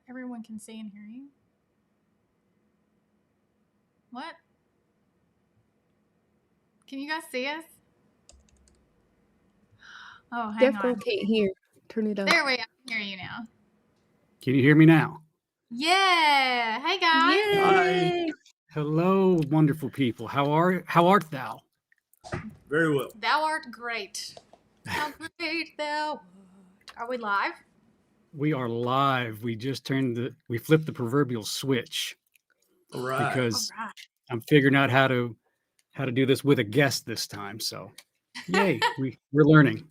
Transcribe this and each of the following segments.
Everyone can see and hear you. What? Can you guys see us? Oh, hang Definitely on. can't hear. Turn it up. There we are. I can hear you now. Can you hear me now? Yeah. Hey guys. Yay! Hi. Hello, wonderful people. How art thou? Very well. Thou art great. How great thou art. Are we live? We are live. We just we flipped the proverbial switch All right. because All right. I'm figuring out how to do this with a guest this time. So, yay, we're learning.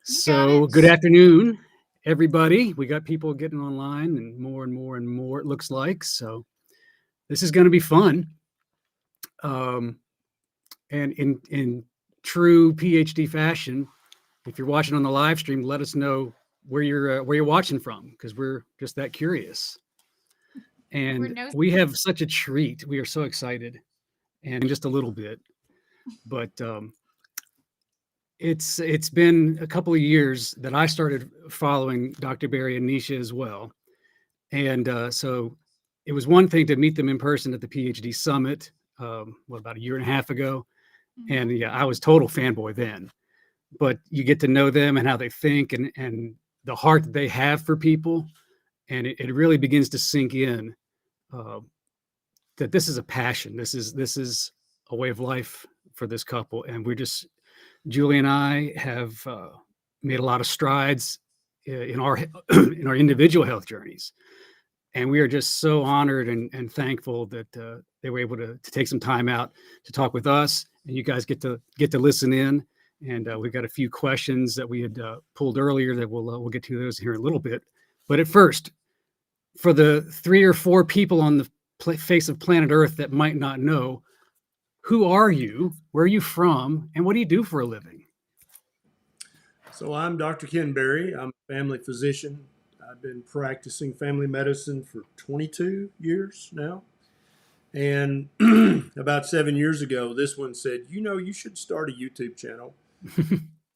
So, good afternoon, everybody. We got people getting online and more and more and more, it looks like. So, this is going to be fun. And in true PhD fashion, if you're watching on the live stream, let us know where you're watching from, because we're just that curious. And we have such a treat. We are so excited, and in just a little bit, but it's been a couple of years that I started following Dr. Berry and Neisha as well, and so it was one thing to meet them in person at the PhD Summit, about a year and a half ago, and yeah, I was total fanboy then. But you get to know them and how they think and the heart that they have for people, and it really begins to sink in that this is a passion. This is a way of life for this couple, and Julie and I have made a lot of strides in our individual health journeys, and we are just so honored and thankful that they were able to take some time out to talk with us, and you guys get to listen in. And we've got a few questions that we had pulled earlier that we'll get to those here in a little bit. But at first, for the 3 or 4 people on the face of planet Earth that might not know, who are you? Where are you from? And what do you do for a living? So I'm Dr. Ken Berry. I'm a family physician. I've been practicing family medicine for 22 years now. And about 7 years ago, this one said, you should start a YouTube channel.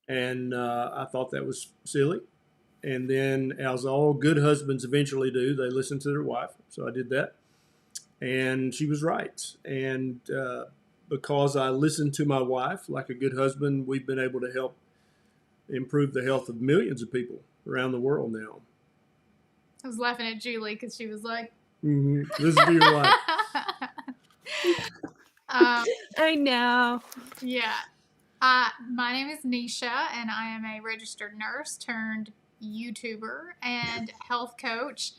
And I thought that was silly. And then, as all good husbands eventually do, they listen to their wife. So I did that. And she was right. And because I listened to my wife, like a good husband, we've been able to help improve the health of millions of people around the world now. I was laughing at Julie because she was like, This is your wife. I know. Yeah. My name is Neisha, and I am a registered nurse turned YouTuber and health coach.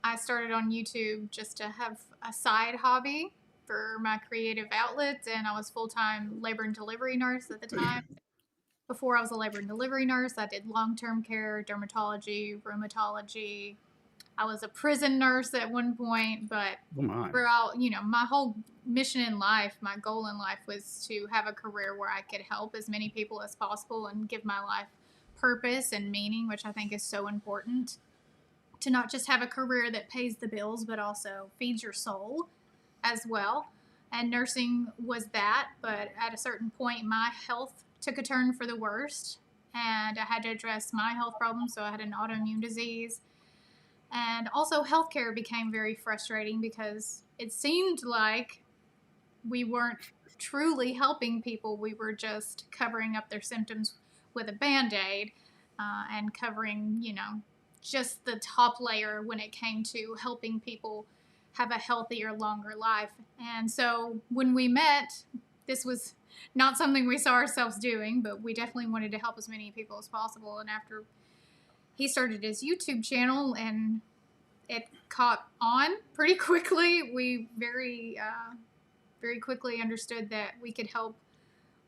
I started on YouTube just to have a side hobby for my creative outlets, and I was full-time labor and delivery nurse at the time. Before I was a labor and delivery nurse, I did long-term care, dermatology, rheumatology. I was a prison nurse at one point, but throughout, my whole mission in life, my goal in life was to have a career where I could help as many people as possible and give my life purpose and meaning, which I think is so important. To not just have a career that pays the bills, but also feeds your soul as well. And nursing was that, but at a certain point, my health took a turn for the worst, and I had to address my health problems. So I had an autoimmune disease. And also healthcare became very frustrating because it seemed like we weren't truly helping people. We were just covering up their symptoms with a Band-Aid and covering, just the top layer when it came to helping people have a healthier, longer life. And so when we met, this was not something we saw ourselves doing, but we definitely wanted to help as many people as possible. And after he started his YouTube channel and it caught on pretty quickly, we very quickly understood that we could help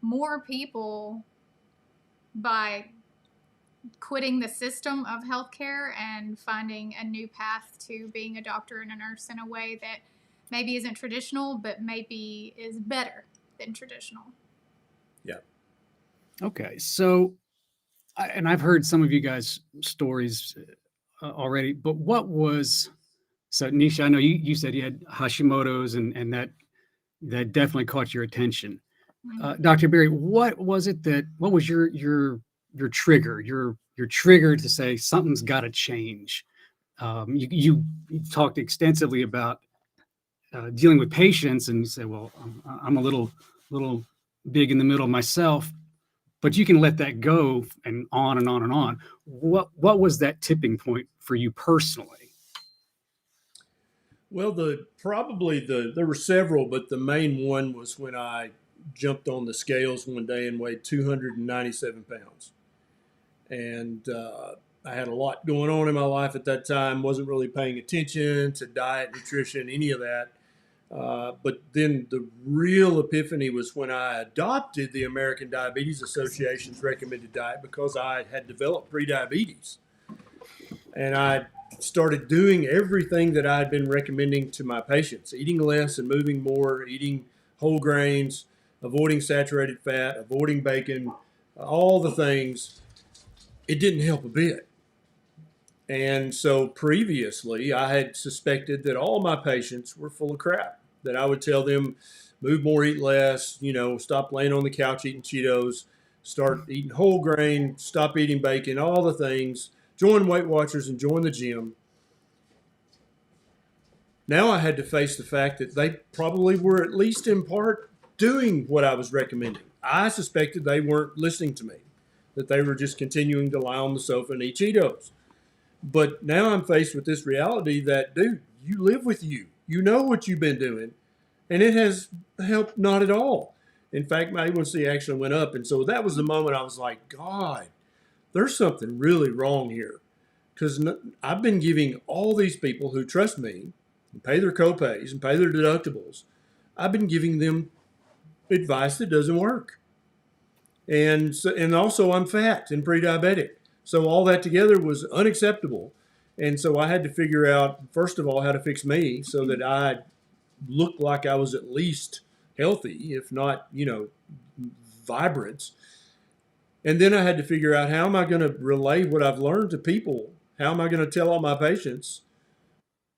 more people by quitting the system of healthcare and finding a new path to being a doctor and a nurse in a way that maybe isn't traditional, but maybe is better than traditional. Yeah. Okay. So, and I've heard some of you guys' stories already, but so Neisha, I know you said you had Hashimoto's and that definitely caught your attention. Dr. Berry, what was your trigger, your trigger to say something's got to change? You talked extensively about dealing with patients, and you say, well, I'm a little big in the middle myself, but you can let that go, and on and on and on. What was that tipping point for you personally? Well, there were several, but the main one was when I jumped on the scales one day and weighed 297 pounds. And I had a lot going on in my life at that time, wasn't really paying attention to diet, nutrition, any of that. But then the real epiphany was when I adopted the American Diabetes Association's recommended diet, because I had developed prediabetes. And I started doing everything that I had been recommending to my patients, eating less and moving more, eating whole grains, avoiding saturated fat, avoiding bacon, all the things. It didn't help a bit. And so previously, I had suspected that all my patients were full of crap, that I would tell them, move more, eat less, stop laying on the couch eating Cheetos, start eating whole grain, stop eating bacon, all the things, join Weight Watchers and join the gym. Now I had to face the fact that they probably were, at least in part, doing what I was recommending. I suspected they weren't listening to me, that they were just continuing to lie on the sofa and eat Cheetos. But now I'm faced with this reality that, dude, you live with you. You know what you've been doing, and it has helped not at all. In fact, my A1C actually went up. And so that was the moment I was like, God, there's something really wrong here. Because I've been giving all these people who trust me and pay their copays and pay their deductibles, I've been giving them advice that doesn't work. And also I'm fat and pre-diabetic. So all that together was unacceptable. And so I had to figure out, first of all, how to fix me so that I looked like I was at least healthy, if not, vibrant. And then I had to figure out, how am I going to relay what I've learned to people? How am I going to tell all my patients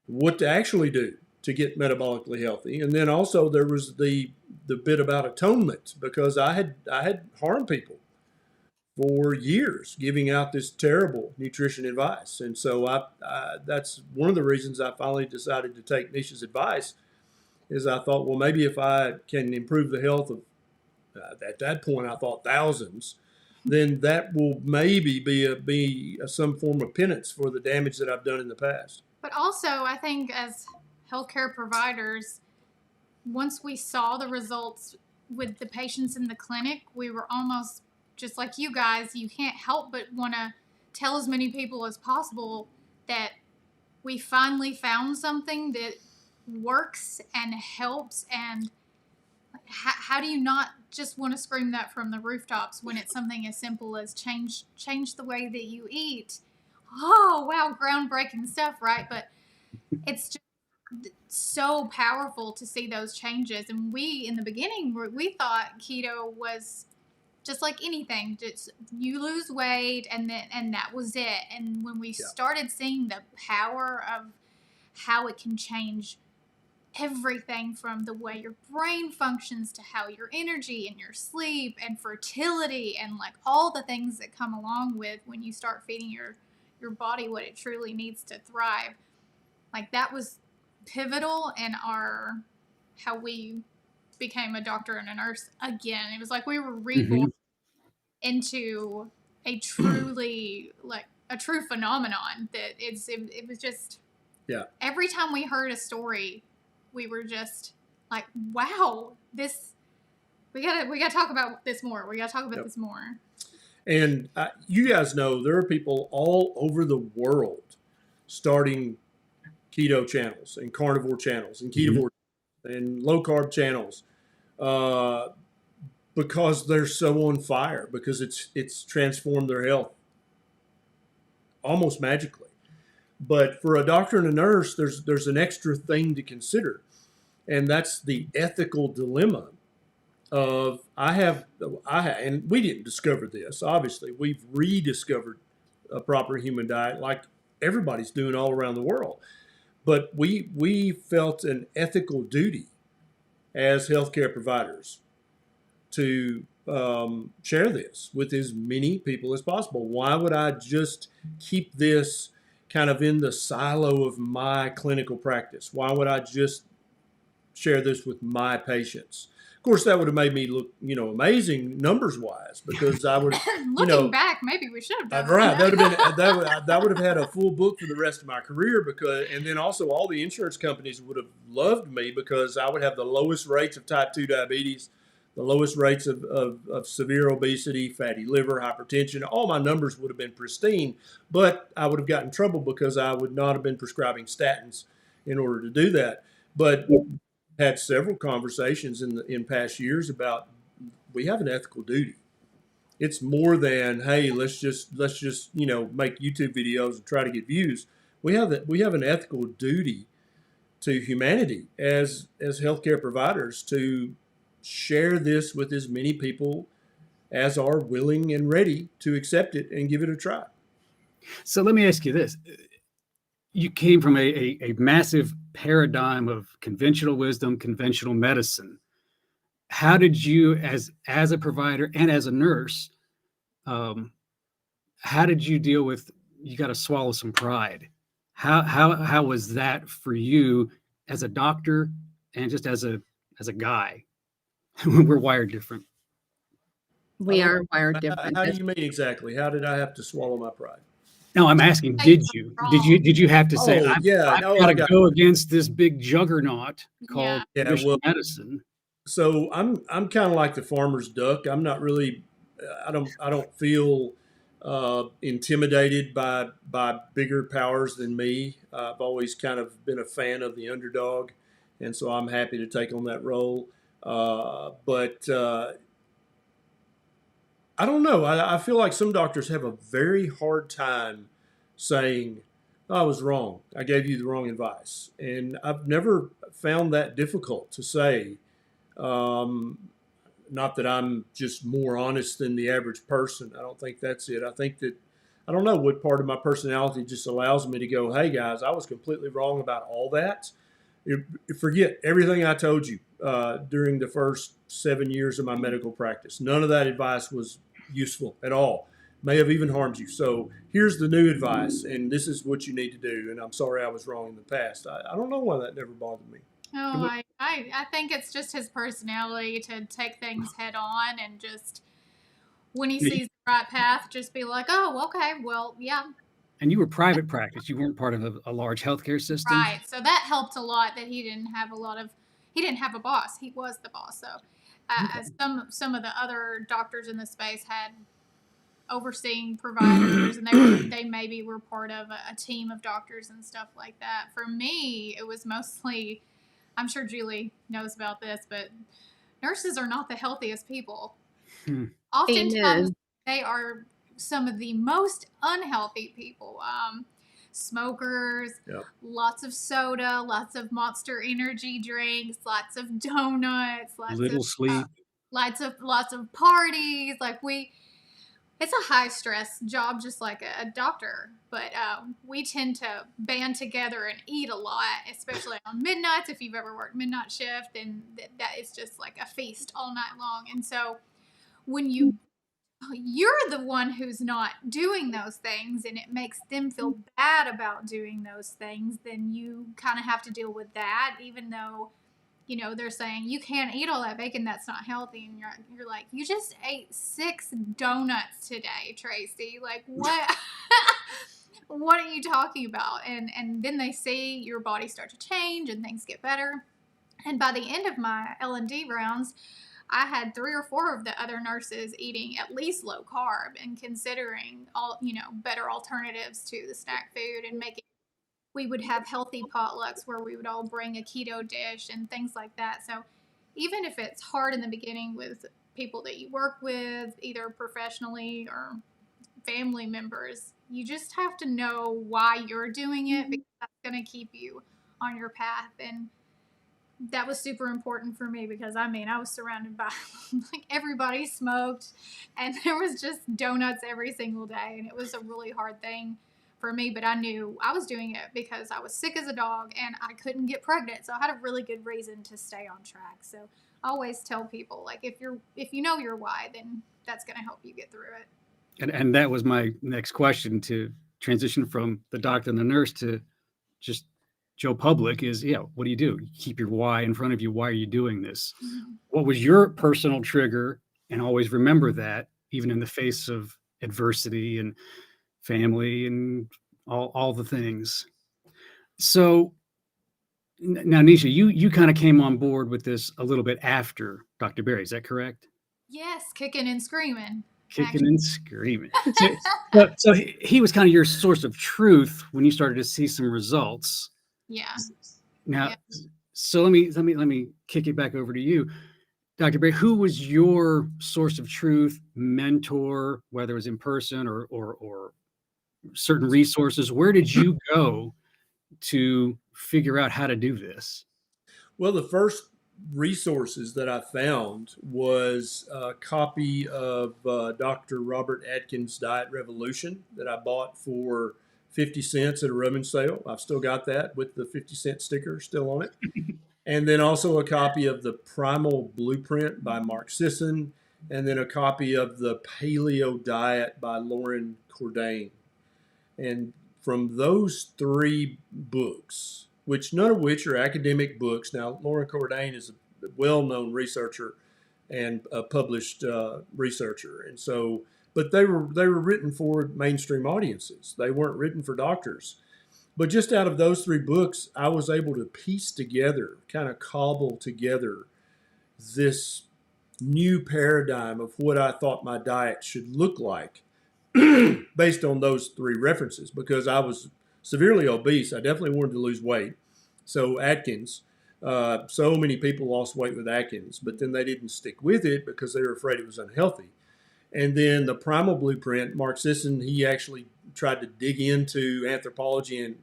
what to actually do to get metabolically healthy? And then also there was the bit about atonement, because I had harmed people for years giving out this terrible nutrition advice. And so that's one of the reasons I finally decided to take Neisha's advice, is I thought, well, maybe if I can improve the health of, at that point I thought thousands, then that will maybe be some form of penance for the damage that I've done in the past. But also, I think as healthcare providers, once we saw the results with the patients in the clinic, we were almost just like you guys. You can't help but want to tell as many people as possible that we finally found something that works and helps. And how do you not just want to scream that from the rooftops when it's something as simple as change the way that you eat? Oh, wow, groundbreaking stuff, right? But it's just so powerful to see those changes. And we, in the beginning, we thought keto was just like anything, just you lose weight and that was it. And when we started seeing the power of how it can change everything, from the way your brain functions to how your energy and your sleep and fertility and like all the things that come along with when you start feeding your body what it truly needs to thrive, like that was pivotal in how we became a doctor and a nurse again. It was like we were reborn into a truly a true phenomenon. That it was just, every time we heard a story, we were just like, wow, this, we gotta talk about this more. We gotta talk about this more. And you guys know there are people all over the world starting keto channels and carnivore channels and ketovore and low carb channels, because they're so on fire, because it's transformed their health almost magically. But for a doctor and a nurse, there's an extra thing to consider, and that's the ethical dilemma of and we didn't discover this. Obviously, we've rediscovered a proper human diet, like everybody's doing all around the world. But we felt an ethical duty as healthcare providers to share this with as many people as possible. Why would I just keep this kind of in the silo of my clinical practice? Why would I just share this with my patients? Of course, that would have made me look, amazing numbers wise, because I would, Looking back, maybe we should have done right. That would have been that would have had a full book for the rest of my career, and then also all the insurance companies would have loved me because I would have the lowest rates of type 2 diabetes, the lowest rates of severe obesity, fatty liver, hypertension. All my numbers would have been pristine, but I would have gotten in trouble because I would not have been prescribing statins in order to do that. But had several conversations in past years about, we have an ethical duty. It's more than, hey, let's just make YouTube videos and try to get views. We have an ethical duty to humanity as healthcare providers to share this with as many people as are willing and ready to accept it and give it a try. So let me ask you this. You came from a massive paradigm of conventional wisdom, conventional medicine. How did you, as a provider and as a nurse, how did you deal with, you got to swallow some pride? How was that for you as a doctor and just as a guy? We're wired different. We are wired different. How do you mean exactly? How did I have to swallow my pride? No, I'm asking, did you have to say, I've got to go against this big juggernaut called traditional medicine? So I'm kind of like the farmer's duck. I'm not really, I don't feel intimidated by bigger powers than me. I've always kind of been a fan of the underdog, and so I'm happy to take on that role. But I don't know. I feel like some doctors have a very hard time saying, I was wrong. I gave you the wrong advice. And I've never found that difficult to say. Not that I'm just more honest than the average person. I don't think that's it. I think that, I don't know what part of my personality just allows me to go, hey guys, I was completely wrong about all that. Forget everything I told you during the first 7 years of my medical practice. None of that advice was useful at all. May have even harmed you. So here's the new advice, and this is what you need to do. And I'm sorry I was wrong in the past. I don't know why that never bothered me. Oh, I think it's just his personality to take things head on, and just when he sees the right path, just be like, oh, okay, well, yeah. And you were private practice. You weren't part of a large healthcare system. Right. So that helped a lot that he didn't have a boss. He was the boss. So some of the other doctors in the space had overseeing providers, and they maybe were part of a team of doctors and stuff like that. For me, it was mostly, I'm sure Julie knows about this, but nurses are not the healthiest people. Oftentimes, they are some of the most unhealthy people. Smokers, lots of soda, lots of Monster energy drinks, lots of donuts, sleep, lots of parties. It's a high stress job, just like a doctor, but we tend to band together and eat a lot, especially on midnights. If you've ever worked midnight shift, and that is just like a feast all night long. And so when you're the one who's not doing those things, and it makes them feel bad about doing those things, then you kind of have to deal with that, even though, they're saying you can't eat all that bacon, that's not healthy. And you're like, you just ate 6 donuts today, Tracy. Like, what? What are you talking about? And then they see your body start to change and things get better. And by the end of my L&D rounds, I had 3 or 4 of the other nurses eating at least low carb and considering better alternatives to the snack food, and we would have healthy potlucks where we would all bring a keto dish and things like that. So even if it's hard in the beginning with people that you work with, either professionally or family members, you just have to know why you're doing it, because that's going to keep you on your path. And that was super important for me, because I was surrounded by everybody smoked, and there was just donuts every single day, and it was a really hard thing for me. But I knew I was doing it because I was sick as a dog and I couldn't get pregnant, so I had a really good reason to stay on track. So I always tell people, if you know your why, then that's going to help you get through it. And that was my next question, to transition from the doctor and the nurse to just Joe Public is, what do? You keep your why in front of you. Why are you doing this? Mm-hmm. What was your personal trigger? And always remember that, even in the face of adversity and family and all the things. So now, Neisha, you kind of came on board with this a little bit after Dr. Berry. Is that correct? Yes, kicking and screaming. Kicking and screaming. So he was kind of your source of truth when you started to see some results. Yeah. Now, so let me kick it back over to you, Dr. Berry. Who was your source of truth, mentor, whether it was in person or certain resources? Where did you go to figure out how to do this? Well, the first resources that I found was a copy of Dr. Robert Atkins' Diet Revolution that I bought for 50 cents at a rummage sale. I've still got that with the 50-cent sticker still on it. And then also a copy of the Primal Blueprint by Mark Sisson, and then a copy of the Paleo Diet by Lauren Cordain. And from those three books, which none of which are academic books. Now, Lauren Cordain is a well-known researcher and a published researcher, and so, but they were written for mainstream audiences. They weren't written for doctors. But just out of those three books, I was able to piece together, kind of cobble together this new paradigm of what I thought my diet should look like based on those three references, because I was severely obese. I definitely wanted to lose weight. So Atkins, so many people lost weight with Atkins, but then they didn't stick with it because they were afraid it was unhealthy. And then the Primal Blueprint, Mark Sisson, he actually tried to dig into anthropology and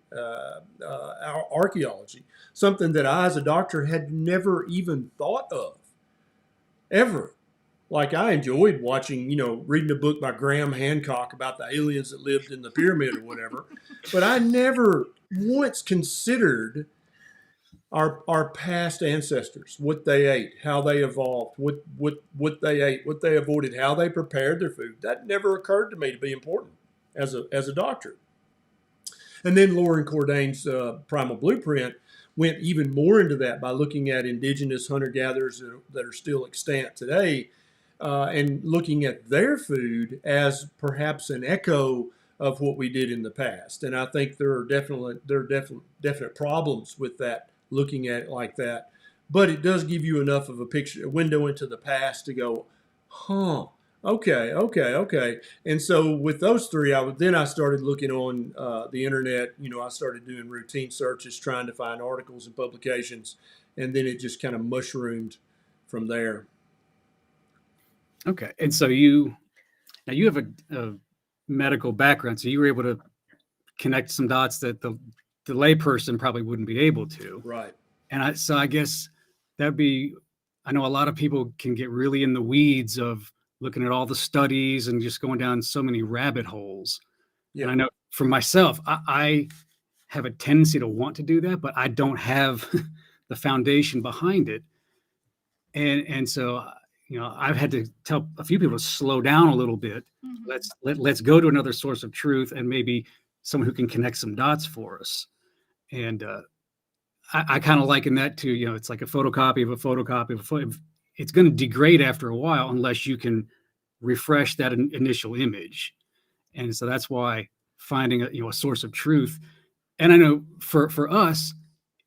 archaeology, something that I, as a doctor, had never even thought of, ever. Like, I enjoyed watching, reading a book by Graham Hancock about the aliens that lived in the pyramid or whatever, but I never once considered our past ancestors, what they ate, how they evolved, what they ate, what they avoided, how they prepared their food. That never occurred to me to be important as a doctor. And then Lauren Cordain's Primal Blueprint went even more into that by looking at indigenous hunter-gatherers that are still extant today, and looking at their food as perhaps an echo of what we did in the past. And I think there are definite problems with that, looking at it like that. But it does give you enough of a picture, a window into the past to go, okay. And so with those three, I started looking on the internet. I started doing routine searches, trying to find articles and publications, and then it just kind of mushroomed from there. Okay. And so you have a medical background, so you were able to connect some dots that the layperson probably wouldn't be able to. Right. And I guess I know a lot of people can get really in the weeds of looking at all the studies and just going down so many rabbit holes. Yeah. And I know for myself, I have a tendency to want to do that, but I don't have the foundation behind it. And so, I've had to tell a few people to slow down a little bit. Mm-hmm. Let's go to another source of truth, and maybe someone who can connect some dots for us. And I kind of liken that to, it's like a photocopy of a photocopy of a photo. It's going to degrade after a while unless you can refresh that initial image. And so that's why finding a source of truth. And I know for us,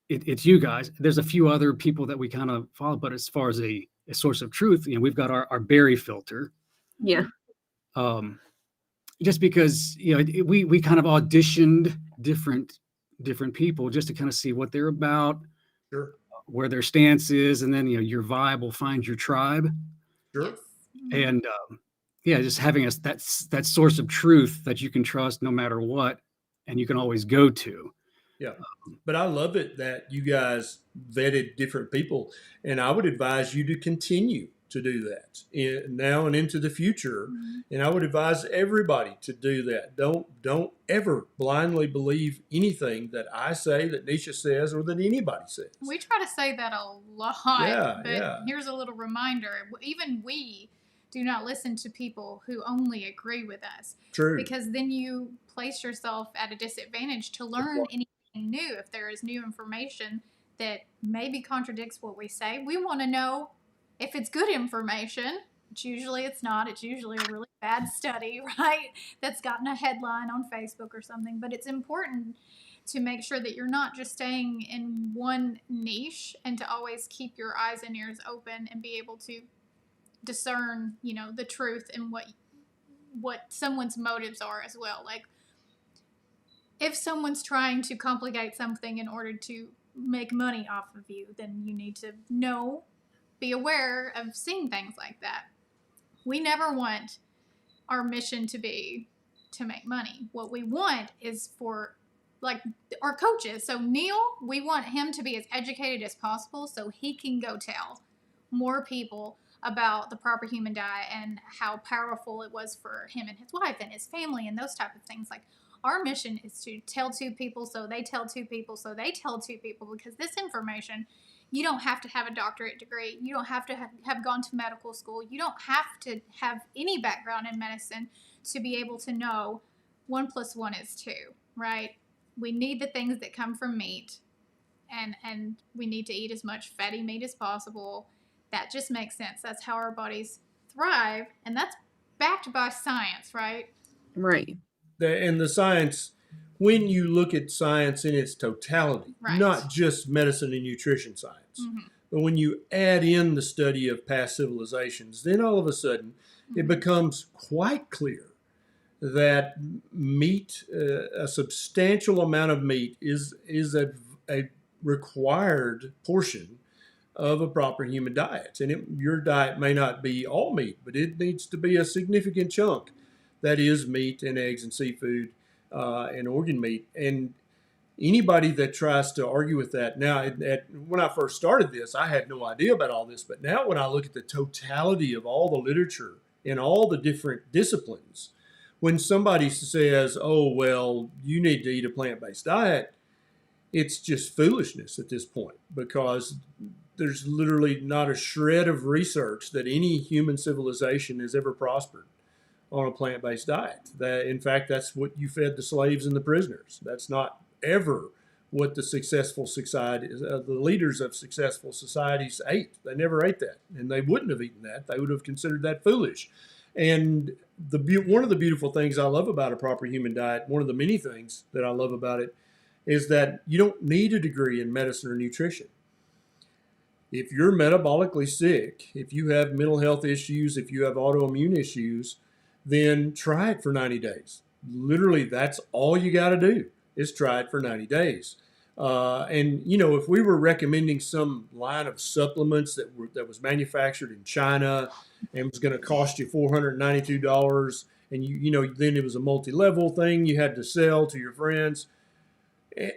it's you guys. There's a few other people that we kind of follow, but as far as a source of truth, we've got our Berry filter. Yeah. Just because, we kind of auditioned different people just to kind of see what they're about, sure, where their stance is, and then your vibe will find your tribe. Sure. And just having that source of truth that you can trust no matter what, and you can always go to. Yeah, but I love it that you guys vetted different people, and I would advise you to continue to do that now and into the future. Mm-hmm. And I would advise everybody to do that. Don't ever blindly believe anything that I say, that Neisha says, or that anybody says. We try to say that a lot, but here's a little reminder. Even we Do not listen to people who only agree with us, True. because then you place yourself at a disadvantage to learn anything new. If there is new information that maybe contradicts what we say, we want to know if it's good information. Which usually it's not. It's usually a really bad study, right? That's gotten a headline on Facebook or something. But it's important to make sure that you're not just staying in one niche, and to always keep your eyes and ears open and be able to discern, the truth and what someone's motives are as well. Like, if someone's trying to complicate something in order to make money off of you, then you need to be aware of seeing things like that. We never want our mission to be to make money. What we want is for, like, our coaches. So Neil, we want him to be as educated as possible so he can go tell more people about the proper human diet and how powerful it was for him and his wife and his family and those type of things. Like, our mission is to tell two people so they tell two people so they tell two people, because this information, you don't have to have a doctorate degree. You don't have to have gone to medical school. You don't have to have any background in medicine to be able to know 1 + 1 is 2, right? We need the things that come from meat, and we need to eat as much fatty meat as possible. That just makes sense. That's how our bodies thrive, and that's backed by science, right? Right. And the science, when you look at science in its totality, Right. not just medicine and nutrition science, but when you add in the study of past civilizations, then all of a sudden it becomes quite clear that meat, a substantial amount of meat, is a required portion of a proper human diet. And your diet may not be all meat, but it needs to be a significant chunk that is meat and eggs and seafood and organ meat. And anybody that tries to argue with that now, when I first started this, I had no idea about all this. But now when I look at the totality of all the literature in all the different disciplines, when somebody says, oh, well, you need to eat a plant-based diet, it's just foolishness at this point, because there's literally not a shred of research that any human civilization has ever prospered on a plant-based diet. In fact, that's what you fed the slaves and the prisoners. That's not ever what the successful society, the leaders of successful societies ate. They never ate that, and they wouldn't have eaten that. They would have considered that foolish. And one of the beautiful things I love about a proper human diet, one of the many things that I love about it, is that you don't need a degree in medicine or nutrition. If you're metabolically sick, if you have mental health issues, if you have autoimmune issues, then try it for 90 days. Literally, that's all you got to do is try it for 90 days. And, if we were recommending some line of supplements that was manufactured in China and was going to cost you $492, and then it was a multi-level thing you had to sell to your friends,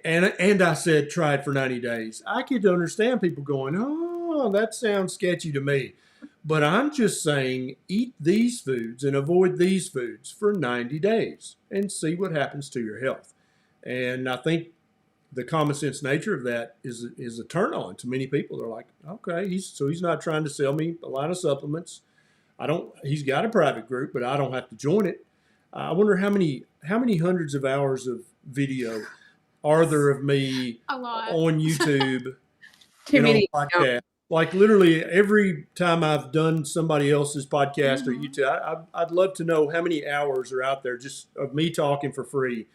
and I said try it for 90 days, I could understand people going, oh, that sounds sketchy to me. But I'm just saying, eat these foods and avoid these foods for 90 days and see what happens to your health. And I think the common sense nature of that is a turn on to many people. They're like, okay, he's not trying to sell me a line of supplements. He's got a private group, but I don't have to join it. I wonder how many hundreds of hours of video are there of me A lot. on YouTube Too many. on podcast? Like, literally every time I've done somebody else's podcast or YouTube, I'd love to know how many hours are out there just of me talking for free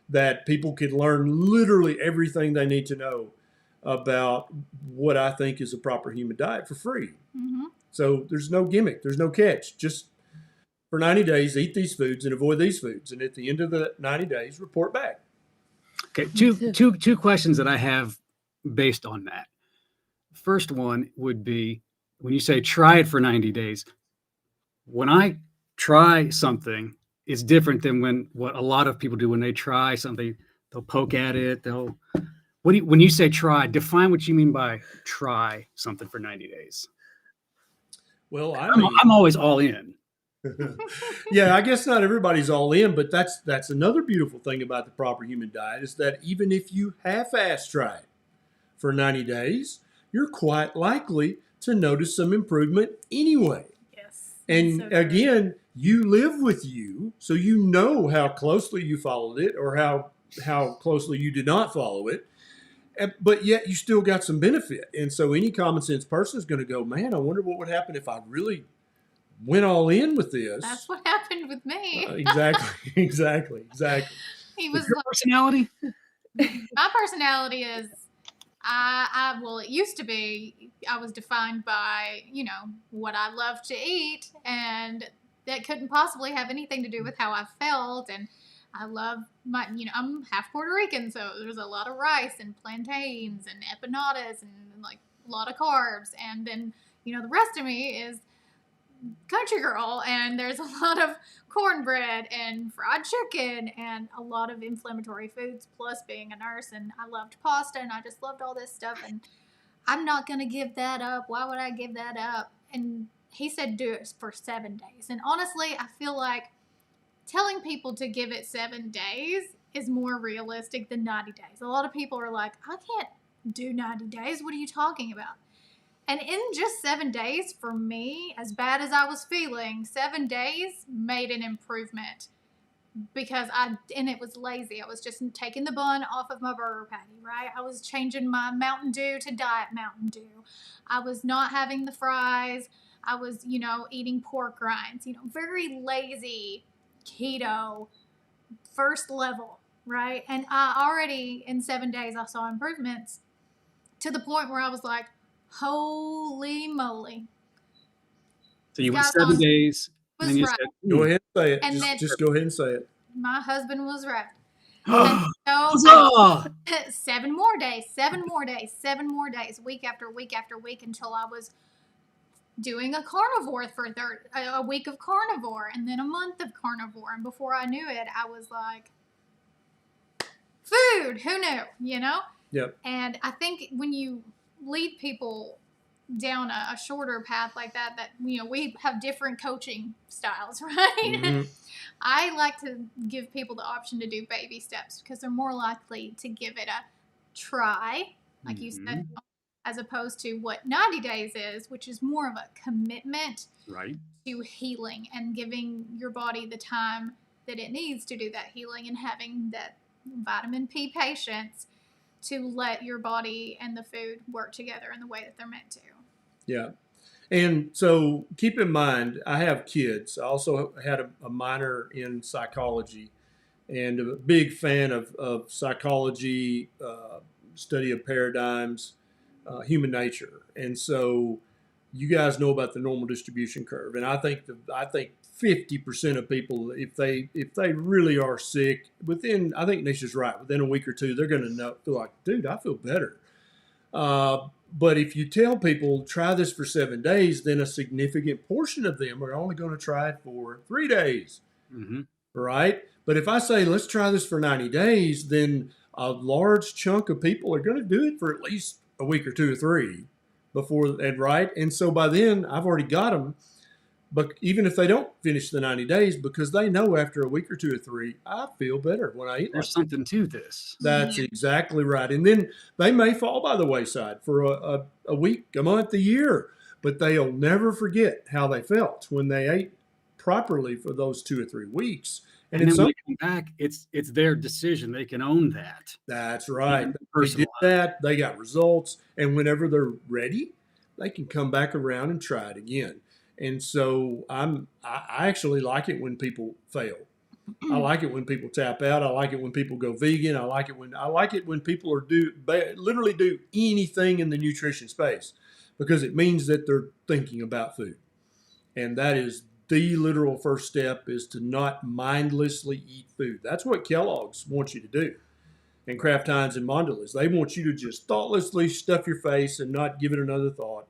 that people could learn literally everything they need to know about what I think is a proper human diet for free. So there's no gimmick. There's no catch. Just for 90 days, eat these foods and avoid these foods. And at the end of the 90 days, report back. Okay, two questions that I have based on that. First one would be, when you say try it for 90 days, when I try something, it's different than what a lot of people do when they try something. They'll poke at it. When you say try, define what you mean by try something for 90 days. Well, I'm always all in. Yeah, I guess not everybody's all in, but that's another beautiful thing about the proper human diet, is that even if you half-ass try it for 90 days, you're quite likely to notice some improvement anyway. Yes. And So true. again, you live with you, so you know how closely you followed it or how closely you did not follow it. But yet you still got some benefit. And so any common sense person is going to go, man, I wonder what would happen if I really went all in with this. That's what happened with me. Exactly. He was Your like, personality? my personality is, well, it used to be, I was defined by, what I love to eat, and that couldn't possibly have anything to do with how I felt. And I love I'm half Puerto Rican, so there's a lot of rice and plantains and empanadas and like a lot of carbs. And then, the rest of me is country girl, and there's a lot of cornbread and fried chicken and a lot of inflammatory foods, plus being a nurse, and I loved pasta, and I just loved all this stuff, and I'm not going to give that up. Why would I give that up? And he said do it for 7 days. And honestly, I feel like telling people to give it 7 days is more realistic than 90 days. A lot of people are like, I can't do 90 days. What are you talking about? And in just 7 days, for me, as bad as I was feeling, 7 days made an improvement because and it was lazy. I was just taking the bun off of my burger patty, right? I was changing my Mountain Dew to Diet Mountain Dew. I was not having the fries. I was, eating pork rinds, very lazy keto first level, right? And I already, in 7 days, I saw improvements to the point where I was like, holy moly. So you went 7 days, and then you right. said, Go ahead and say it. And then Just go ahead and say it. my husband was right. "Oh, And huzzah!" 7 more days, 7 more days, 7 more days, week after week after week, until I was doing a carnivore for a week of carnivore, and then a month of carnivore. And before I knew it, I was like, food, who knew, Yep. And I think when you lead people down a shorter path like that, we have different coaching styles, right? Mm-hmm. I like to give people the option to do baby steps because they're more likely to give it a try, like you said, as opposed to what 90 days is, which is more of a commitment Right. to healing and giving your body the time that it needs to do that healing, and having that vitamin P patience to let your body and the food work together in the way that they're meant to. Yeah. And so keep in mind, I have kids. I also had a minor in psychology and a big fan of psychology, study of paradigms, human nature. And so you guys know about the normal distribution curve. And I think 50% of people, if they really are sick, I think Nisha's right, within a week or two, they're going to feel like, dude, I feel better. But if you tell people try this for 7 days, then a significant portion of them are only going to try it for 3 days, right? But if I say let's try this for 90 days, then a large chunk of people are going to do it for at least a week or 2 or 3 before, and right? And so by then I've already got them. But even if they don't finish the 90 days, because they know after a week or 2 or 3, I feel better when I eat. There's something to this. That's exactly right. And then they may fall by the wayside for a week, a month, a year, but they'll never forget how they felt when they ate properly for those 2 or 3 weeks. And then when they come back, it's their decision. They can own that. That's right. They did that. They got results. And whenever they're ready, they can come back around and try it again. And so I actually like it when people fail. I like it when people tap out. I like it when people go vegan. I like it when people literally do anything in the nutrition space, because it means that they're thinking about food. And that is the literal first step, is to not mindlessly eat food. That's what Kellogg's wants you to do. And Kraft Heinz and Mondelez, they want you to just thoughtlessly stuff your face and not give it another thought.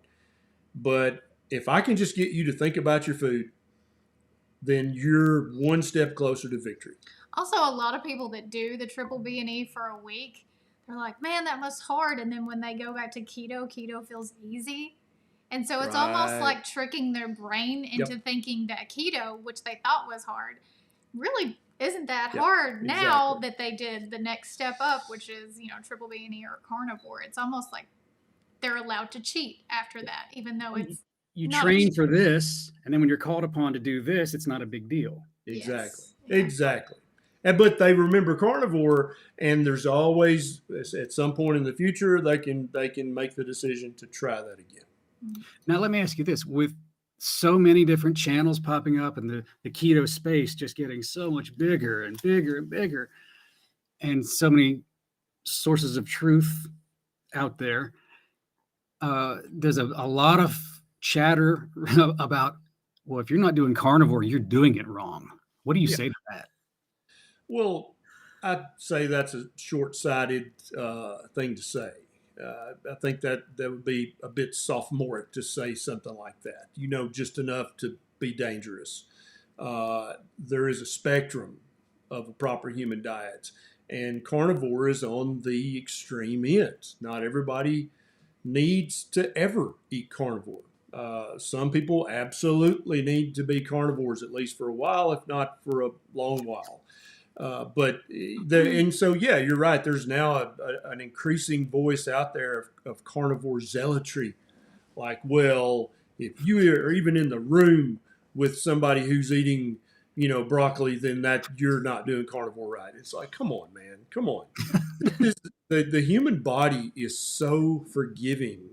But if I can just get you to think about your food, then you're one step closer to victory. Also, a lot of people that do the triple B&E for a week, they're like, man, that was hard. And then when they go back to keto feels easy. And so it's almost like tricking their brain into thinking that keto, which they thought was hard, really isn't that hard now that they did the next step up, which is, triple B&E or carnivore. It's almost like they're allowed to cheat after that, even though it's you Not train for this, and then when you're called upon to do this, it's not a big deal. Exactly. Yes. Yeah. Exactly. But they remember carnivore, and there's always at some point in the future they can make the decision to try that again. Now, let me ask you this: with so many different channels popping up, and the keto space just getting so much bigger and bigger and bigger, and so many sources of truth out there, there's a lot of chatter about, well, if you're not doing carnivore, you're doing it wrong. What do you say to that? Well, I'd say that's a short-sighted thing to say. I think that would be a bit sophomoric to say something like that. You know, just enough to be dangerous. There is a spectrum of a proper human diet, and carnivore is on the extreme end. Not everybody needs to ever eat carnivore. Some people absolutely need to be carnivores, at least for a while, if not for a long while. And so, yeah, you're right. There's now an increasing voice out there of carnivore zealotry. Like, well, if you are even in the room with somebody who's eating, broccoli, then that you're not doing carnivore right. It's like, come on, man, come on. The human body is so forgiving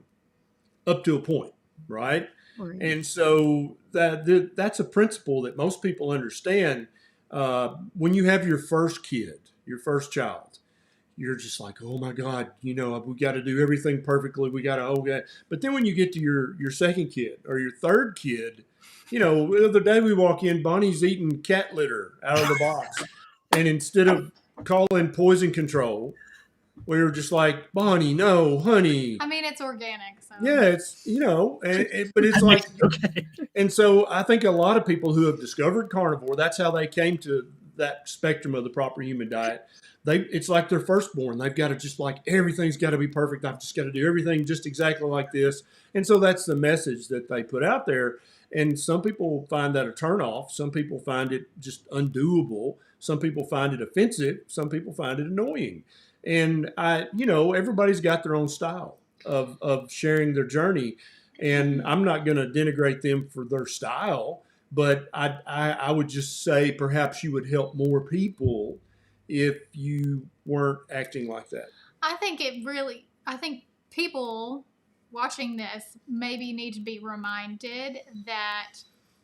up to a point, right? Right. And so that's a principle that most people understand. When you have your first kid, your first child, you're just like, oh my God, we got to do everything perfectly. We got to, oh yeah. But then when you get to your second kid or your third kid, the other day we walk in, Bonnie's eating cat litter out of the box. And instead of calling poison control, we were just like, Bonnie, no, honey. I mean, it's organic. So. Yeah, it's, but it's like, Okay. and so I think a lot of people who have discovered carnivore, that's how they came to that spectrum of the proper human diet. It's like they're firstborn. They've got to just like, everything's got to be perfect. I've just got to do everything just exactly like this. And so that's the message that they put out there. And some people find that a turnoff. Some people find it just undoable. Some people find it offensive. Some people find it annoying. And everybody's got their own style of sharing their journey. And I'm not going to denigrate them for their style, but I would just say perhaps you would help more people if you weren't acting like that. I think people watching this maybe need to be reminded that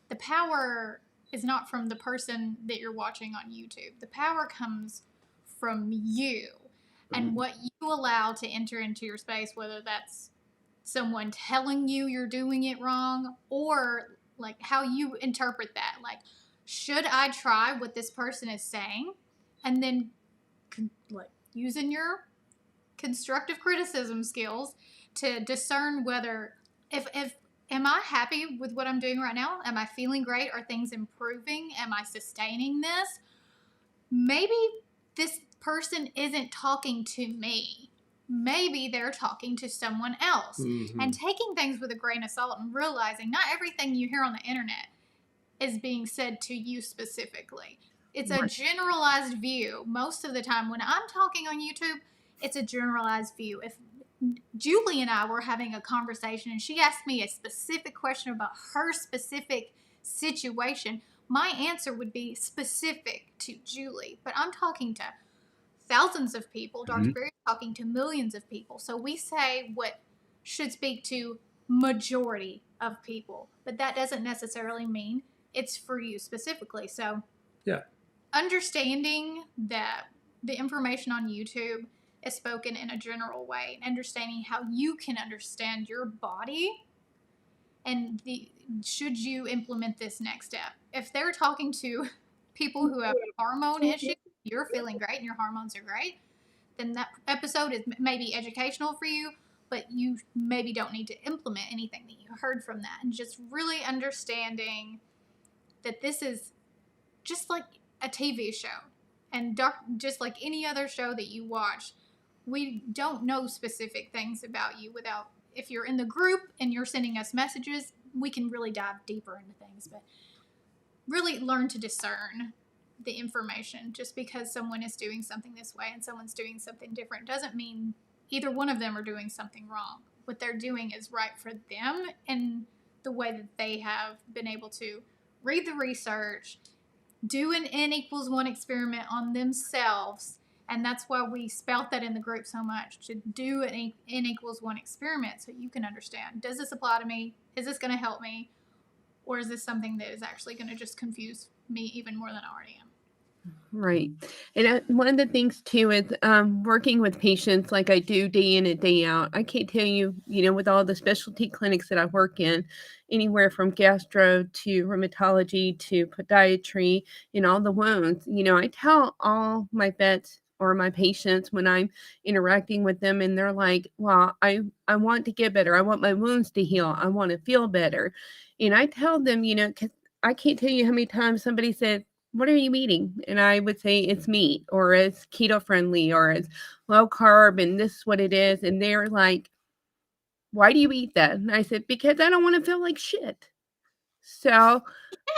the power is not from the person that you're watching on YouTube. The power comes from you and what you allow to enter into your space, whether that's someone telling you you're doing it wrong or like how you interpret that. Like, should I try what this person is saying? And then using your constructive criticism skills to discern whether if am I happy with what I'm doing right now? Am I feeling great? Are things improving? Am I sustaining this? Maybe this person isn't talking to me. Maybe they're talking to someone else. Mm-hmm. And taking things with a grain of salt and realizing not everything you hear on the internet is being said to you specifically. It's a generalized view. Most of the time when I'm talking on YouTube, it's a generalized view. If Julie and I were having a conversation and she asked me a specific question about her specific situation, my answer would be specific to Julie. But I'm talking to thousands of people. Dr. Berry is talking to millions of people. So we say what should speak to majority of people. But that doesn't necessarily mean it's for you specifically. So yeah, understanding that the information on YouTube is spoken in a general way, and understanding how you can understand your body and should you implement this next step. If they're talking to people who have hormone issues, you're feeling great and your hormones are great, then that episode is maybe educational for you, but you maybe don't need to implement anything that you heard from that. And just really understanding that this is just like a TV show, and just like any other show that you watch, we don't know specific things about you without, if you're in the group and you're sending us messages, we can really dive deeper into things, but really learn to discern the information. Just because someone is doing something this way and someone's doing something different doesn't mean either one of them are doing something wrong. What they're doing is right for them, and the way that they have been able to read the research, do an N=1 experiment on themselves. And that's why we spout that in the group so much, to do an N=1 experiment so you can understand, does this apply to me? Is this going to help me? Or is this something that is actually going to just confuse me even more than I already am? Right. And one of the things too is working with patients like I do day in and day out. I can't tell you, with all the specialty clinics that I work in, anywhere from gastro to rheumatology to podiatry and all the wounds, I tell all my vets or my patients when I'm interacting with them and they're like, well, I want to get better. I want my wounds to heal. I want to feel better. And I tell them, 'cause I can't tell you how many times somebody said, what are you eating? And I would say it's meat or it's keto friendly or it's low carb and this is what it is. And they're like, why do you eat that? And I said, because I don't want to feel like shit. So,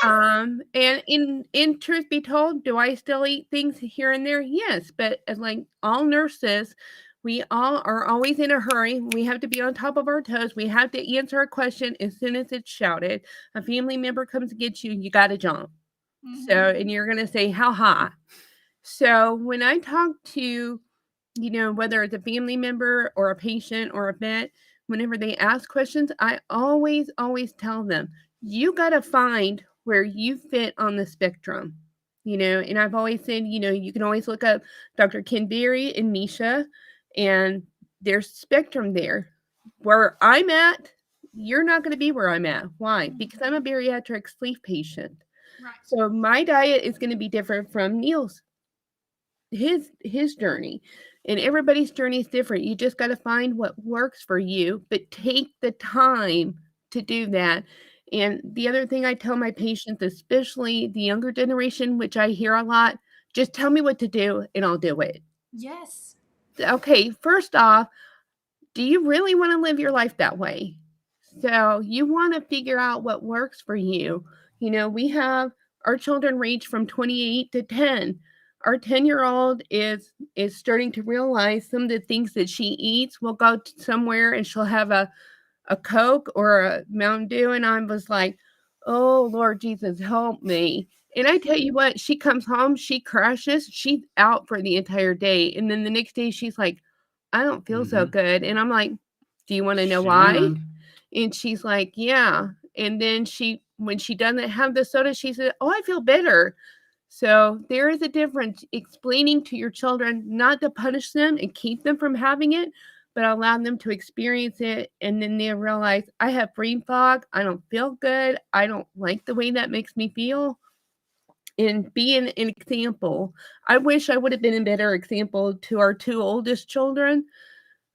and in truth be told, do I still eat things here and there? Yes. But like all nurses, we all are always in a hurry. We have to be on top of our toes. We have to answer a question as soon as it's shouted. A family member comes to get you, you got to jump. So, and you're going to say, how high? So when I talk to, whether it's a family member or a patient or a vet, whenever they ask questions, I always tell them, you got to find where you fit on the spectrum, and I've always said, you can always look up Dr. Berry and Neisha, and there's spectrum there. Where I'm at, you're not going to be where I'm at. Why? Because I'm a bariatric sleep patient. Right. So my diet is going to be different from Neil's, his journey, and everybody's journey is different. You just got to find what works for you, but take the time to do that. And the other thing I tell my patients, especially the younger generation, which I hear a lot, just tell me what to do and I'll do it. Yes. Okay, first off, do you really want to live your life that way? So you want to figure out what works for you. We have our children range from 28 to 10. Our 10-year-old is starting to realize some of the things that she eats. We'll go somewhere and she'll have a Coke or a Mountain Dew. And I was like, oh, Lord Jesus, help me. And I tell you what, she comes home, she crashes, she's out for the entire day. And then the next day she's like, I don't feel so good. And I'm like, do you want to know why? And she's like, yeah. And then when she doesn't have the soda, she said, oh, I feel better. So there is a difference explaining to your children not to punish them and keep them from having it, but allow them to experience it. And then they realize, I have brain fog. I don't feel good. I don't like the way that makes me feel. And be an example. I wish I would have been a better example to our two oldest children.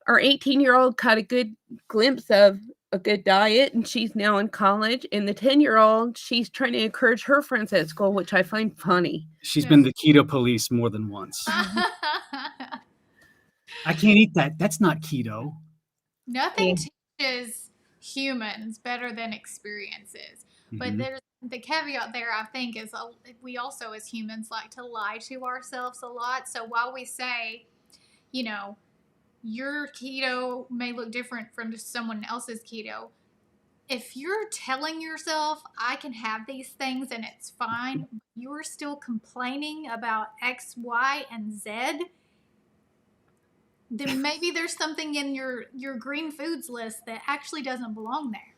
Our 18-year-old caught a good glimpse of a good diet, and she's now in college. And the 10-year-old, she's trying to encourage her friends at school, which I find funny. She's been the keto police more than once. I can't eat that. That's not keto. Nothing teaches humans better than experiences. But there's the caveat there, I think, is we also as humans like to lie to ourselves a lot. So while we say, your keto may look different from just someone else's keto, if you're telling yourself, I can have these things and it's fine, you're still complaining about X, Y, and Z, then maybe there's something in your green foods list that actually doesn't belong there.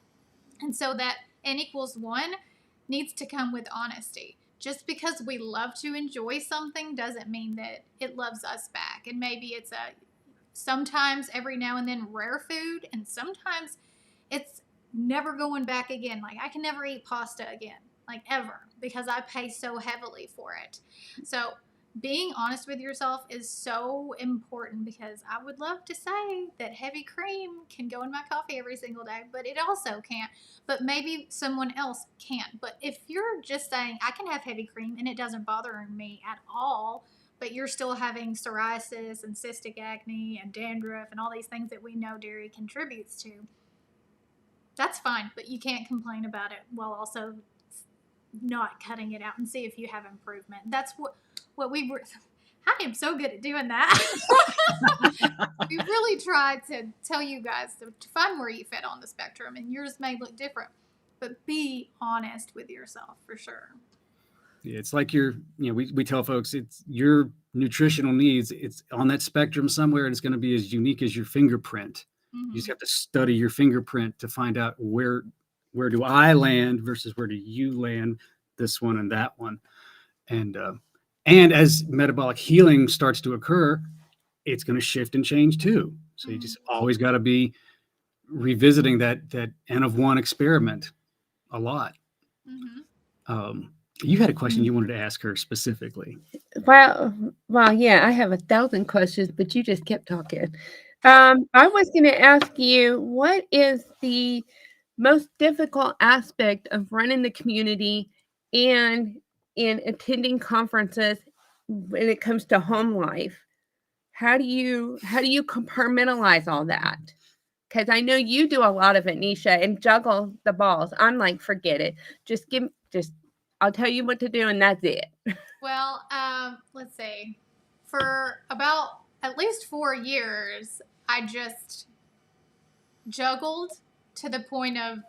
And so that N=1 needs to come with honesty. Just because we love to enjoy something doesn't mean that it loves us back. And maybe it's sometimes every now and then rare food, and sometimes it's never going back again. Like I can never eat pasta again, like ever, because I pay so heavily for it. So being honest with yourself is so important, because I would love to say that heavy cream can go in my coffee every single day, but it also can't. But maybe someone else can't. But if you're just saying, I can have heavy cream and it doesn't bother me at all, but you're still having psoriasis and cystic acne and dandruff and all these things that we know dairy contributes to, that's fine. But you can't complain about it while also not cutting it out and see if you have improvement. That's what we were. I am so good at doing that. We really tried to tell you guys to find where you fit on the spectrum, and yours may look different. but be honest with yourself for sure. Yeah, it's like we tell folks it's your nutritional needs. It's on that spectrum somewhere, and it's going to be as unique as your fingerprint. You just have to study your fingerprint to find out where do I land versus where do you land, this one and that one. And as metabolic healing starts to occur, it's going to shift and change too. So you just always got to be revisiting that N of one experiment a lot. You had a question you wanted to ask her specifically. Well, yeah, I have 1,000 questions, but you just kept talking. I was going to ask you, what is the most difficult aspect of running the community and in attending conferences when it comes to home life? How do you compartmentalize all that? Because I know you do a lot of it, Neisha, and juggle the balls. I'm like, forget it. I'll tell you what to do, and that's it. Well, let's see. For about at least 4 years, I just juggled to the point of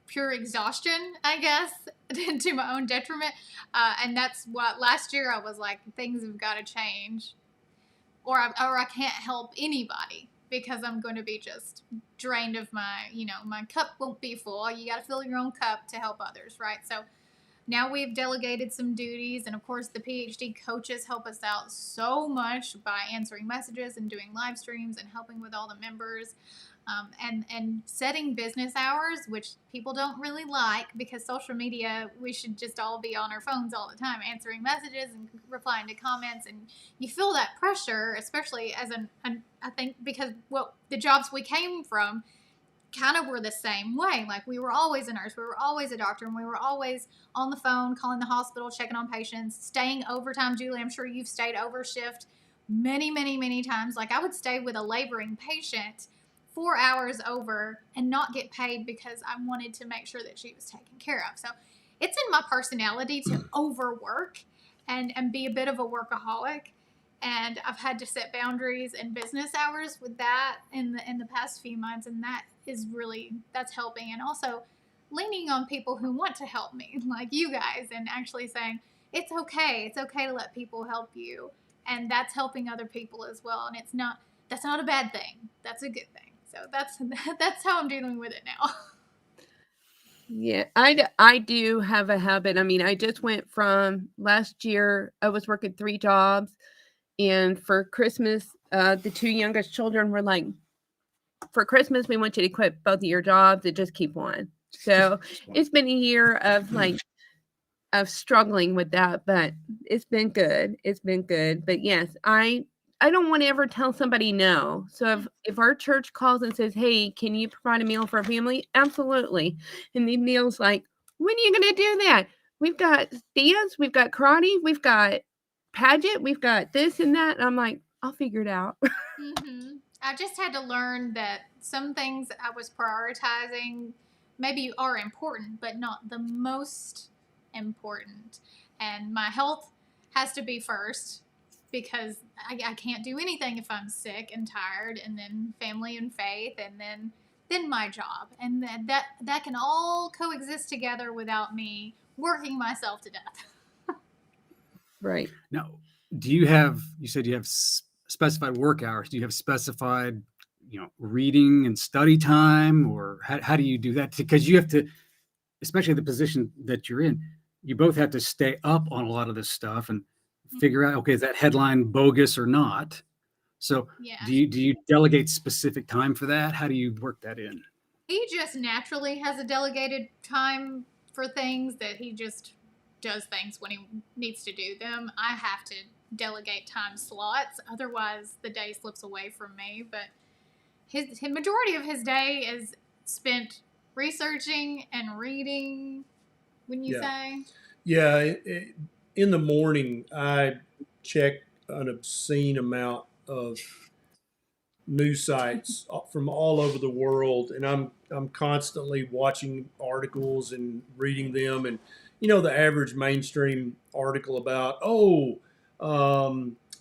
pure exhaustion, I guess, to my own detriment. And that's what last year I was like, things have got to change, or I can't help anybody because I'm going to be just drained of my cup won't be full. You got to fill your own cup to help others, right? So now we've delegated some duties, and of course the PhD coaches help us out so much by answering messages and doing live streams and helping with all the members, and setting business hours, which people don't really like because social media, we should just all be on our phones all the time answering messages and replying to comments, and you feel that pressure, especially as I think because the jobs we came from kind of were the same way. Like, we were always a nurse, we were always a doctor, and we were always on the phone, calling the hospital, checking on patients, staying overtime. Julie, I'm sure you've stayed over shift many, many, many times. Like, I would stay with a laboring patient 4 hours over and not get paid because I wanted to make sure that she was taken care of. So it's in my personality to overwork and be a bit of a workaholic. And I've had to set boundaries and business hours with that in the past few months, and that's helping. And also leaning on people who want to help me, like you guys, and actually saying it's okay to let people help you, and that's helping other people as well. And that's not a bad thing. That's a good thing. So that's how I'm dealing with it now. Yeah, I do have a habit. I mean, I just went from last year, I was working 3 jobs. And for Christmas, the 2 youngest children were like, for Christmas, we want you to quit both of your jobs and just keep one. So it's been a year of struggling with that, but it's been good. It's been good. But yes, I don't want to ever tell somebody no. So if our church calls and says, hey, can you provide a meal for a family? Absolutely. And the Neil's like, when are you going to do that? We've got dance, we've got karate, we've got pageant, we've got this and that. And I'm like, I'll figure it out. I just had to learn that some things I was prioritizing maybe are important, but not the most important. And my health has to be first, because I can't do anything if I'm sick and tired, and then family and faith, and then my job. And that can all coexist together without me working myself to death. Right. Now, you said you have specified work hours. Do you have specified, reading and study time, or how do you do that? Because you have to, especially the position that you're in, you both have to stay up on a lot of this stuff and figure out, okay, is that headline bogus or not? So Yeah. do you delegate specific time for that? How do you work that in? He just naturally has a delegated time for things, that he just does things when he needs to do them. I have to delegate time slots, otherwise the day slips away from me. But his majority of his day is spent researching and reading, wouldn't you say? Yeah, in the morning, I check an obscene amount of news sites from all over the world, and I'm constantly watching articles and reading them. And the average mainstream article about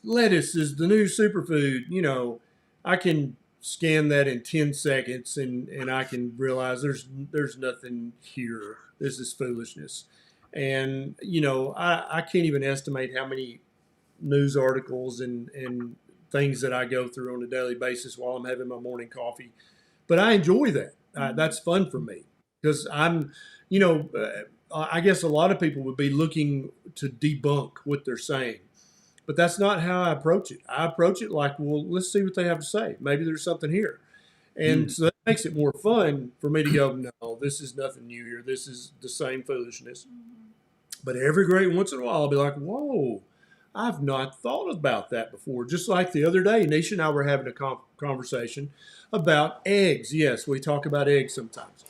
lettuce is the new superfood. I can scan that in 10 seconds and I can realize there's nothing here. This is foolishness. And, I can't even estimate how many news articles and things that I go through on a daily basis while I'm having my morning coffee. But I enjoy that. That's fun for me because I guess a lot of people would be looking to debunk what they're saying. But that's not how I approach it. I approach it like, well, let's see what they have to say. Maybe there's something here. And so that makes it more fun for me to go, no, this is nothing new here. This is the same foolishness. But every great once in a while, I'll be like, whoa, I've not thought about that before. Just like the other day, Neisha and I were having a conversation about eggs. Yes, we talk about eggs sometimes.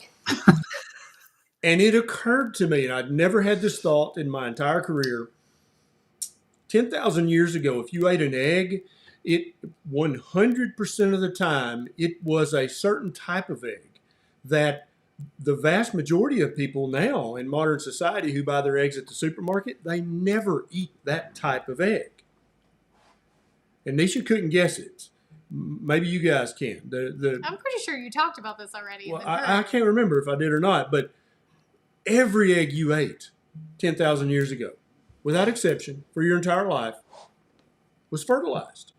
And it occurred to me, and I'd never had this thought in my entire career, 10,000 years ago, if you ate an egg, it 100% of the time, it was a certain type of egg that the vast majority of people now in modern society who buy their eggs at the supermarket, they never eat that type of egg. And Nisha couldn't guess it. Maybe you guys can. I'm pretty sure you talked about this already. Well, I can't remember if I did or not, but every egg you ate 10,000 years ago, without exception, for your entire life, was fertilized.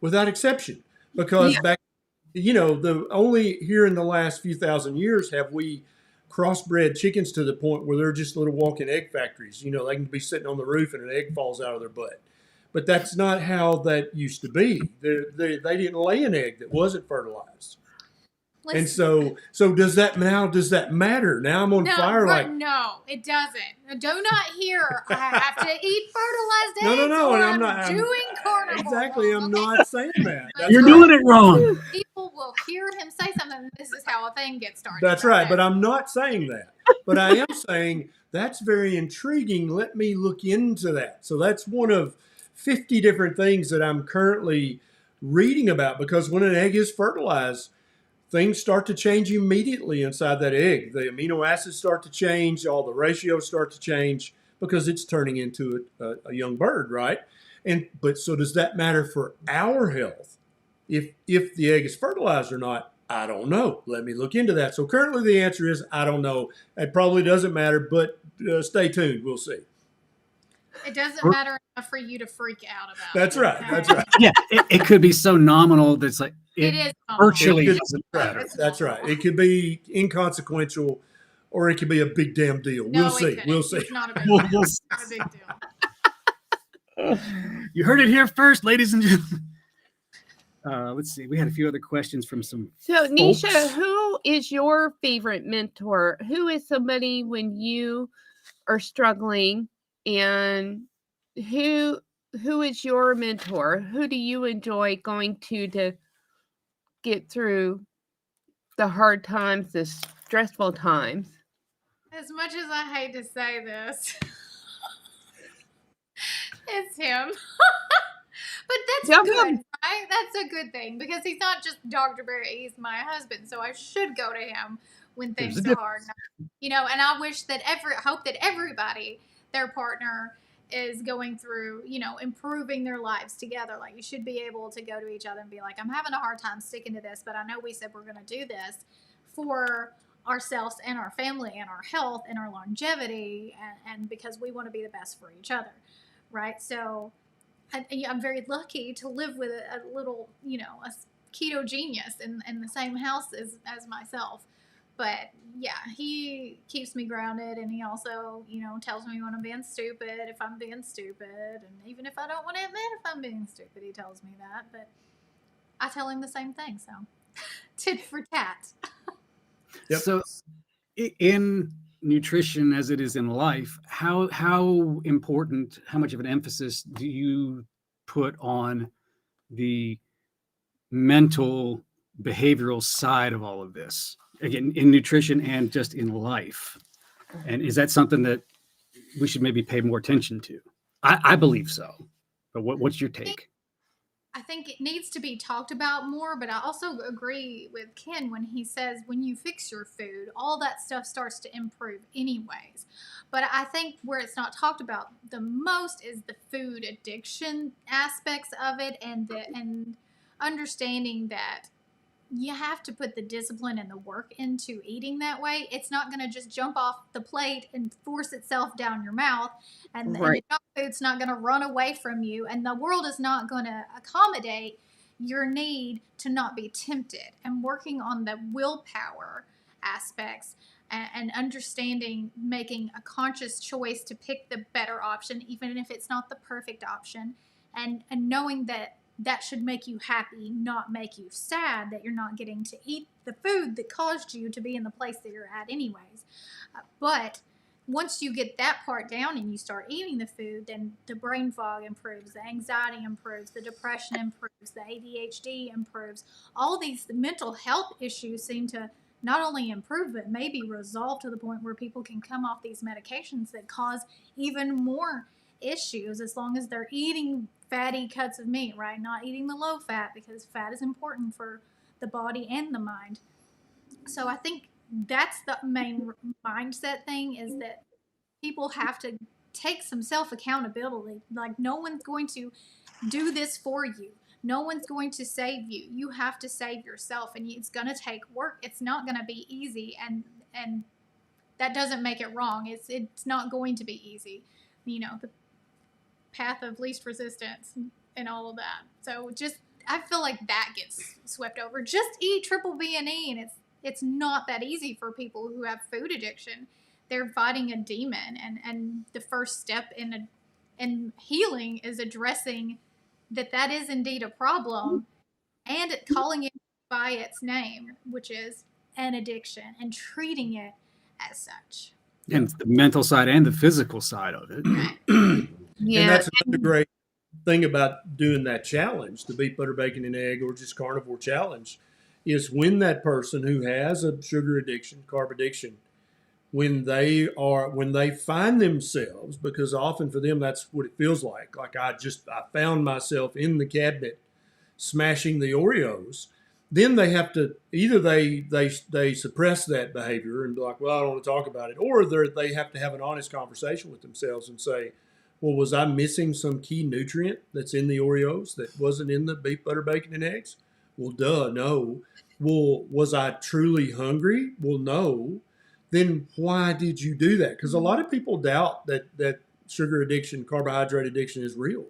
Without exception. Because back, the only here in the last few thousand years have we crossbred chickens to the point where they're just little walking egg factories. They can be sitting on the roof and an egg falls out of their butt. But that's not how that used to be. They didn't lay an egg that wasn't fertilized. And so does that matter? Now I'm on fire. No, it doesn't. Do not hear. I have to eat fertilized eggs. No, and I'm doing carnivore. Exactly, I'm not saying that. You're doing it wrong. People will hear him say something. This is how a thing gets started. That's right, but I'm not saying that. But I am saying that's very intriguing. Let me look into that. So that's one of 50 different things that I'm currently reading about, because when an egg is fertilized, things start to change immediately inside that egg. The amino acids start to change, all the ratios start to change because it's turning into a young bird, right? But so does that matter for our health? If the egg is fertilized or not, I don't know. Let me look into that. So currently the answer is I don't know. It probably doesn't matter, but stay tuned. We'll see. It doesn't matter enough for you to freak out about. That's right. Okay? That's right. Yeah, it could be so nominal that's like It is virtually It doesn't could- matter. That's right. It could be inconsequential, or it could be a big damn deal. No, We'll see. couldn't. We'll see. It's not a big We'll deal. see. It's not a big deal. You heard it here first, ladies and gentlemen. Let's see. We had a few other questions from some. So, Neisha, folks. who is your favorite mentor? Who is somebody when you are struggling, and who is your mentor? Who do you enjoy going to get through the hard times, the stressful times? As much as I hate to say this, it's him. But that's good, right? That's a good thing, because he's not just Dr. Berry, he's my husband. So I should go to him when things are hard. And I wish that hope that everybody, their partner, is going through, improving their lives together. Like, you should be able to go to each other and be like, I'm having a hard time sticking to this, but I know we said we're going to do this for ourselves and our family and our health and our longevity, and because we want to be the best for each other, right? So I'm very lucky to live with a little, a keto genius in the same house as myself. But yeah, he keeps me grounded, and he also, tells me when I'm being stupid, if I'm being stupid, and even if I don't want to admit if I'm being stupid, he tells me that. But I tell him the same thing, so tit for tat. Yep. So in nutrition, as it is in life, how important, how much of an emphasis do you put on the mental, behavioral side of all of this? Again, in nutrition and just in life. And is that something that we should maybe pay more attention to? I believe so. But what's your take? I think it needs to be talked about more, but I also agree with Ken when he says when you fix your food, all that stuff starts to improve anyways. But I think where it's not talked about the most is the food addiction aspects of it, and understanding that you have to put the discipline and the work into eating that way. It's not going to just jump off the plate and force itself down your mouth, and the junk food's not going to run away from you, and the world is not going to accommodate your need to not be tempted. And working on the willpower aspects and understanding, making a conscious choice to pick the better option, even if it's not the perfect option, and knowing that that should make you happy, not make you sad that you're not getting to eat the food that caused you to be in the place that you're at anyways. But once you get that part down and you start eating the food, then the brain fog improves, the anxiety improves, the depression improves, the ADHD improves. All these mental health issues seem to not only improve, but maybe resolve to the point where people can come off these medications that cause even more issues, as long as they're eating fatty cuts of meat, right? Not eating the low fat, because fat is important for the body and the mind. So I think that's the main mindset thing, is that people have to take some self accountability. Like, no one's going to do this for you. No one's going to save you. You have to save yourself, and it's going to take work. It's not going to be easy, and that doesn't make it wrong. It's not going to be easy. You know, the path of least resistance and all of that. So just, I feel like that gets swept over. Just eat triple B and E, and it's not that easy for people who have food addiction. They're fighting a demon, and the first step in healing is addressing that is indeed a problem, and calling it by its name, which is an addiction, and treating it as such. And the mental side and the physical side of it. Yeah. And that's another great thing about doing that challenge, the beef, butter, bacon, and egg, or just carnivore challenge, is when that person who has a sugar addiction, carb addiction, when they find themselves, because often for them that's what it feels like I found myself in the cabinet smashing the Oreos, then they have to either they suppress that behavior and be like, well, I don't want to talk about it, or they have to have an honest conversation with themselves and say, well, was I missing some key nutrient that's in the Oreos that wasn't in the beef, butter, bacon, and eggs? Well, duh, no. Well, was I truly hungry? Well, no. Then why did you do that? Because a lot of people doubt that sugar addiction, carbohydrate addiction is real.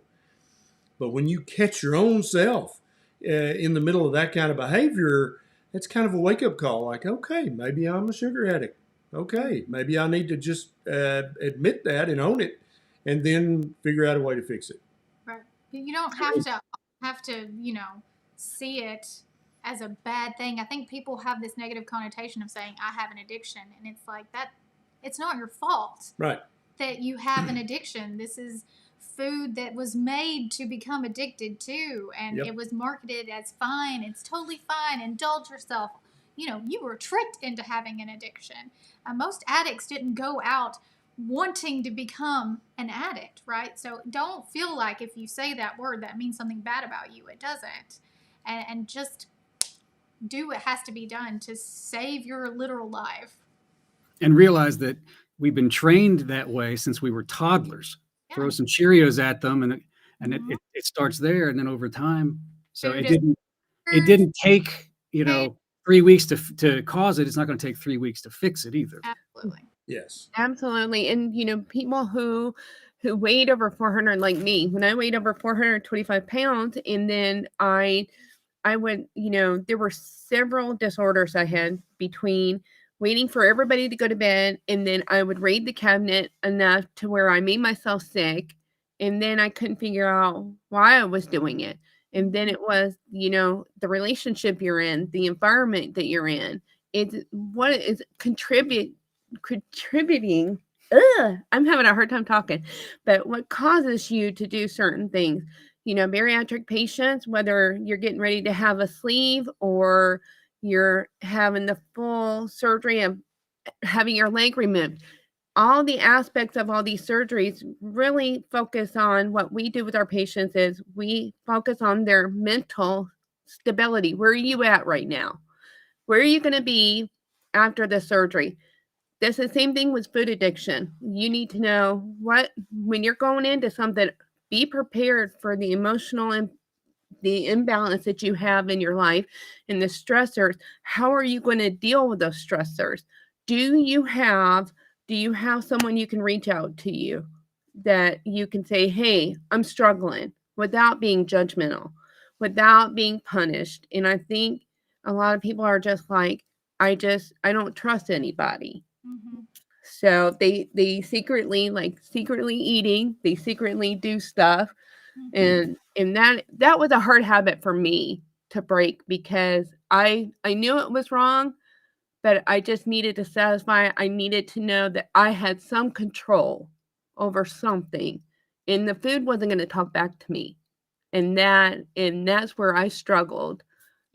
But when you catch your own self in the middle of that kind of behavior, it's kind of a wake-up call. Like, okay, maybe I'm a sugar addict. Okay, maybe I need to just admit that and own it, and then figure out a way to fix it. Right. You don't have to, see it as a bad thing. I think people have this negative connotation of saying, I have an addiction, and it's like that. It's not your fault. Right. That you have an addiction. This is food that was made to become addicted to, and It was marketed as fine. It's totally fine. Indulge yourself. You were tricked into having an addiction. Most addicts didn't go out wanting to become an addict, right? So don't feel like if you say that word, that means something bad about you. It doesn't. And just do what has to be done to save your literal life. And realize that we've been trained that way since we were toddlers. Yeah. Throw some Cheerios at them, and it starts there, and then over time. So it didn't take 3 weeks to cause it. It's not going to take 3 weeks to fix it either. Absolutely. Yes. Absolutely. And people who weighed over 400, like me, when I weighed over 425 pounds, and then I went, there were several disorders I had between waiting for everybody to go to bed, and then I would raid the cabinet enough to where I made myself sick, and then I couldn't figure out why I was doing it. And then it was, the relationship you're in, the environment that you're in. It's what is contributing. I'm having a hard time talking, but what causes you to do certain things? Bariatric patients, whether you're getting ready to have a sleeve or you're having the full surgery of having your leg removed, all the aspects of all these surgeries really focus on what we do with our patients is we focus on their mental stability. Where are you at right now? Where are you going to be after the surgery? That's the same thing with food addiction. You need to know when you're going into something, be prepared for the emotional and the imbalance that you have in your life and the stressors, how are you going to deal with those stressors? Do you have someone you can reach out to you that you can say, hey, I'm struggling, without being judgmental, without being punished? And I think a lot of people are just like, I don't trust anybody. Mm-hmm. So they secretly eating, they secretly do stuff. Mm-hmm. And that was a hard habit for me to break, because I knew it was wrong, but I just needed to satisfy. I needed to know that I had some control over something, and the food wasn't going to talk back to me. And that's where I struggled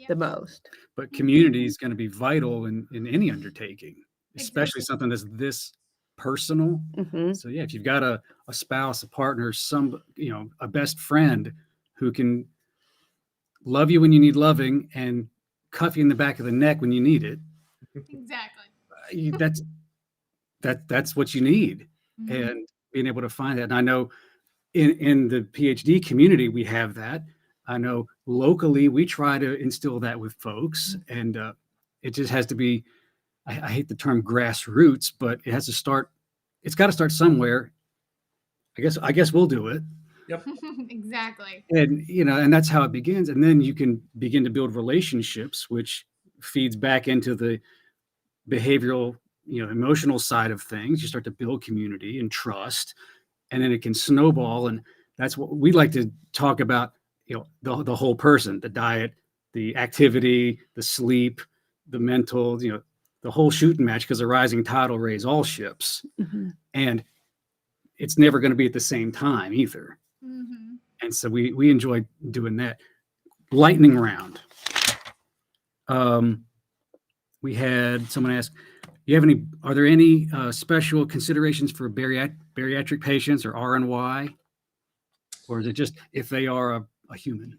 the most. But community is going to be vital in any undertaking, especially Exactly. something that's this personal. Mm-hmm. So yeah, if you've got a spouse, a partner, a best friend who can love you when you need loving and cuff you in the back of the neck when you need it, Exactly. that's what you need. Mm-hmm. And being able to find that. And I know in the PhD community, we have that. I know locally, we try to instill that with folks, and it just has to be, I hate the term grassroots, but it has to start, it's got to start somewhere. I guess we'll do it. Yep. Exactly. And, and that's how it begins. And then you can begin to build relationships, which feeds back into the behavioral, emotional side of things. You start to build community and trust, and then it can snowball. And that's what we like to talk about, the whole person, the diet, the activity, the sleep, the mental, the whole shooting match, because a rising tide will raise all ships. Mm-hmm. And it's never going to be at the same time either. Mm-hmm. And so we enjoy doing that. Lightning round. We had someone ask, are there any special considerations for bariatric patients or RNY? Or is it just if they are a human?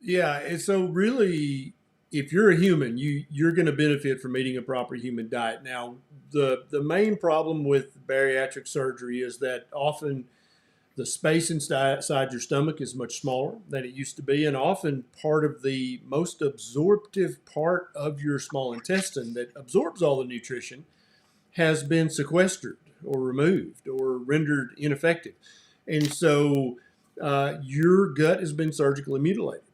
Yeah, and so really, if you're a human, you're going to benefit from eating a proper human diet. Now, the main problem with bariatric surgery is that often the space inside your stomach is much smaller than it used to be, and often part of the most absorptive part of your small intestine that absorbs all the nutrition has been sequestered or removed or rendered ineffective. And so your gut has been surgically mutilated.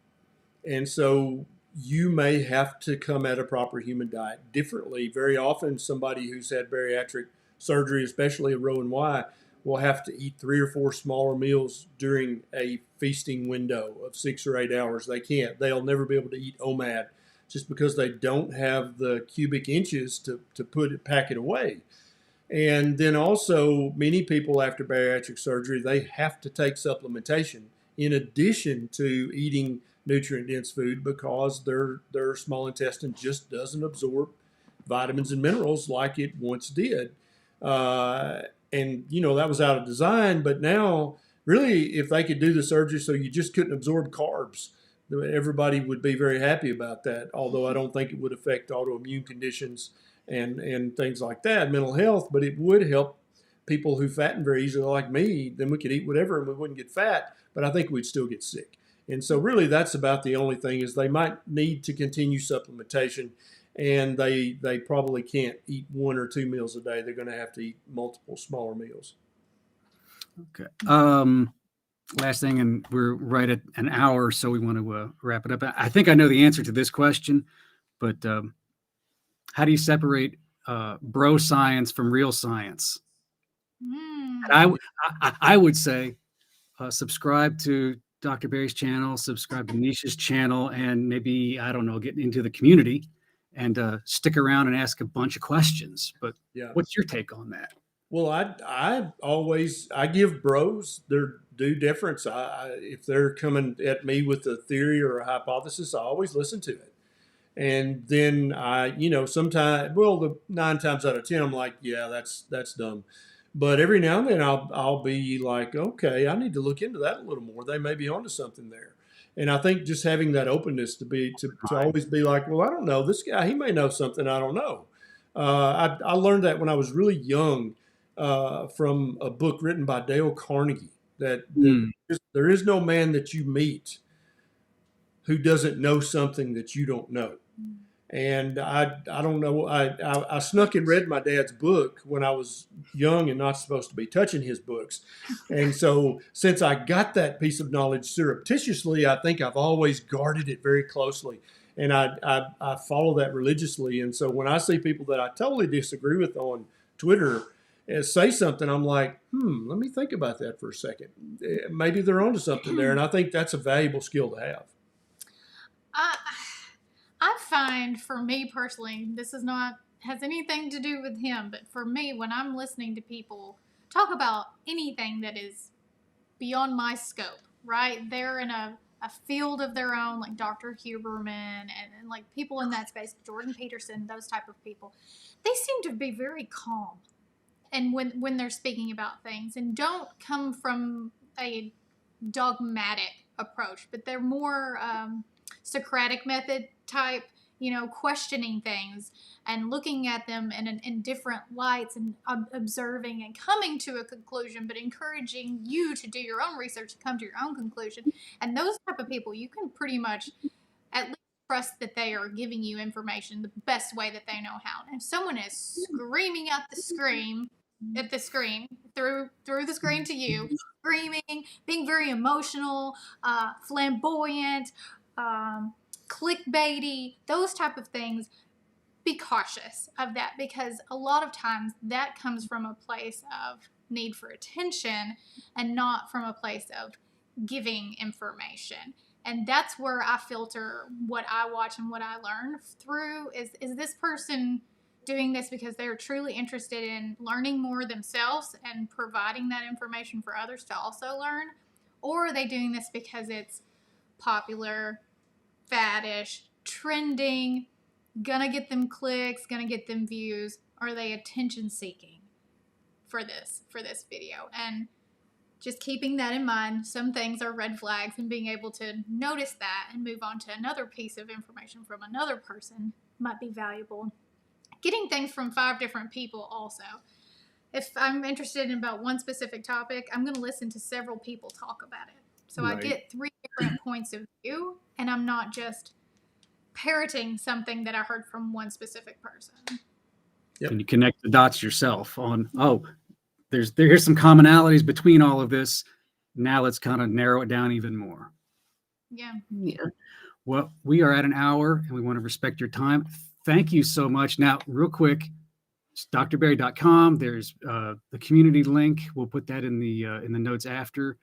And so you may have to come at a proper human diet differently. Very often, somebody who's had bariatric surgery, especially a Row and Y, will have to eat 3 or 4 smaller meals during a feasting window of 6 or 8 hours. They can't. They'll never be able to eat OMAD just because they don't have the cubic inches to pack it away. And then also, many people after bariatric surgery, they have to take supplementation in addition to eating nutrient-dense food because their small intestine just doesn't absorb vitamins and minerals like it once did. And, that was out of design. But now, really, if they could do the surgery so you just couldn't absorb carbs, everybody would be very happy about that, although I don't think it would affect autoimmune conditions and things like that, mental health, but it would help people who fatten very easily like me. Then we could eat whatever and we wouldn't get fat, but I think we'd still get sick. And so really that's about the only thing is they might need to continue supplementation, and they probably can't eat 1 or 2 meals a day. They're going to have to eat multiple smaller meals. Okay. Last thing, and we're right at an hour, so we want to wrap it up. I think I know the answer to this question, but how do you separate bro science from real science? And I would say subscribe to Dr. Berry's channel, subscribe to Neisha's channel, and maybe, I don't know, get into the community and stick around and ask a bunch of questions. But yeah, what's your take on that? Well, I give bros their due deference. If they're coming at me with a theory or a hypothesis, I always listen to it. And then sometimes, the 9 times out of 10, I'm like, yeah, that's dumb. But every now and then I'll be like, okay, I need to look into that a little more. They may be onto something there. And I think just having that openness to always be like, well, I don't know, this guy, he may know something I don't know. I learned that when I was really young from a book written by Dale Carnegie, that there is no man that you meet who doesn't know something that you don't know. And I don't know. I snuck and read my dad's book when I was young and not supposed to be touching his books. And so since I got that piece of knowledge surreptitiously, I think I've always guarded it very closely. And I follow that religiously. And so when I see people that I totally disagree with on Twitter say something, I'm like, let me think about that for a second. Maybe they're onto something there. And I think that's a valuable skill to have. I find, for me personally, this is not has anything to do with him, but for me, when I'm listening to people talk about anything that is beyond my scope, right? They're in a field of their own, like Dr. Huberman and like people in that space, Jordan Peterson, those type of people. They seem to be very calm, and when they're speaking about things, and don't come from a dogmatic approach, but they're more Socratic method type, questioning things and looking at them in different lights and observing and coming to a conclusion, but encouraging you to do your own research and come to your own conclusion. And those type of people, you can pretty much at least trust that they are giving you information the best way that they know how. And if someone is screaming at the screen through the screen to you, screaming, being very emotional, flamboyant, clickbaity, those type of things, be cautious of that, because a lot of times that comes from a place of need for attention and not from a place of giving information. And that's where I filter what I watch and what I learn through. Is this person doing this because they're truly interested in learning more themselves and providing that information for others to also learn? Or are they doing this because it's popular, faddish, trending, gonna get them clicks, gonna get them views? Are they attention seeking for this video? And just keeping that in mind, some things are red flags, and being able to notice that and move on to another piece of information from another person might be valuable. Getting things from 5 different people also. If I'm interested in about one specific topic, I'm going to listen to several people talk about it. So right. I get 3 different points of view, and I'm not just parroting something that I heard from one specific person. Yep. And you connect the dots yourself on, there's some commonalities between all of this. Now let's kind of narrow it down even more. Yeah. Well, we are at an hour and we want to respect your time. Thank you so much. Now, real quick, it's drberry.com. There's the community link. We'll put that in the notes after.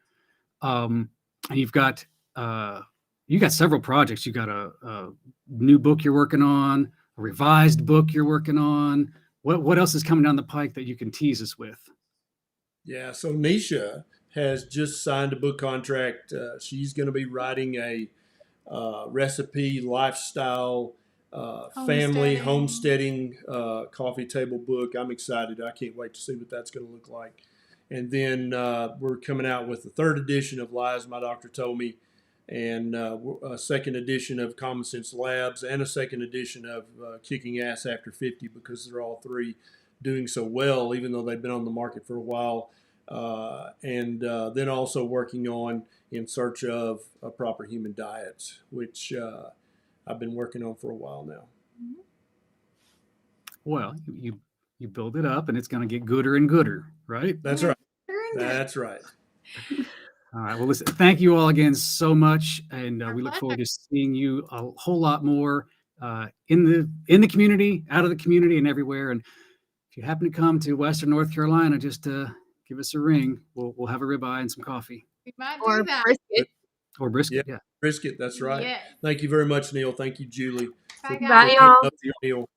And you've got several projects. You got a new book you're working on, a revised book you're working on. What else is coming down the pike that you can tease us with? Yeah, so Neisha has just signed a book contract. She's going to be writing a recipe, lifestyle, family, homesteading coffee table book. I'm excited. I can't wait to see what that's going to look like. And then we're coming out with the 3rd edition of Lies My Doctor Told Me, and a 2nd edition of Common Sense Labs, and a 2nd edition of Kicking Ass After 50, because they're all 3 doing so well, even though they've been on the market for a while. And then also working on In Search of a Proper Human Diet, which I've been working on for a while now. Well, you build it up and it's going to get gooder and gooder, right? That's right. That's right. All right. Well, listen, thank you all again so much. And we look forward to seeing you a whole lot more in the community, out of the community, and everywhere. And if you happen to come to Western North Carolina, just give us a ring. We'll have a ribeye and some coffee. We might do that. Or brisket. Yeah. Brisket. That's right. Yes. Thank you very much, Neil. Thank you, Julie. Bye, y'all. Bye, y'all.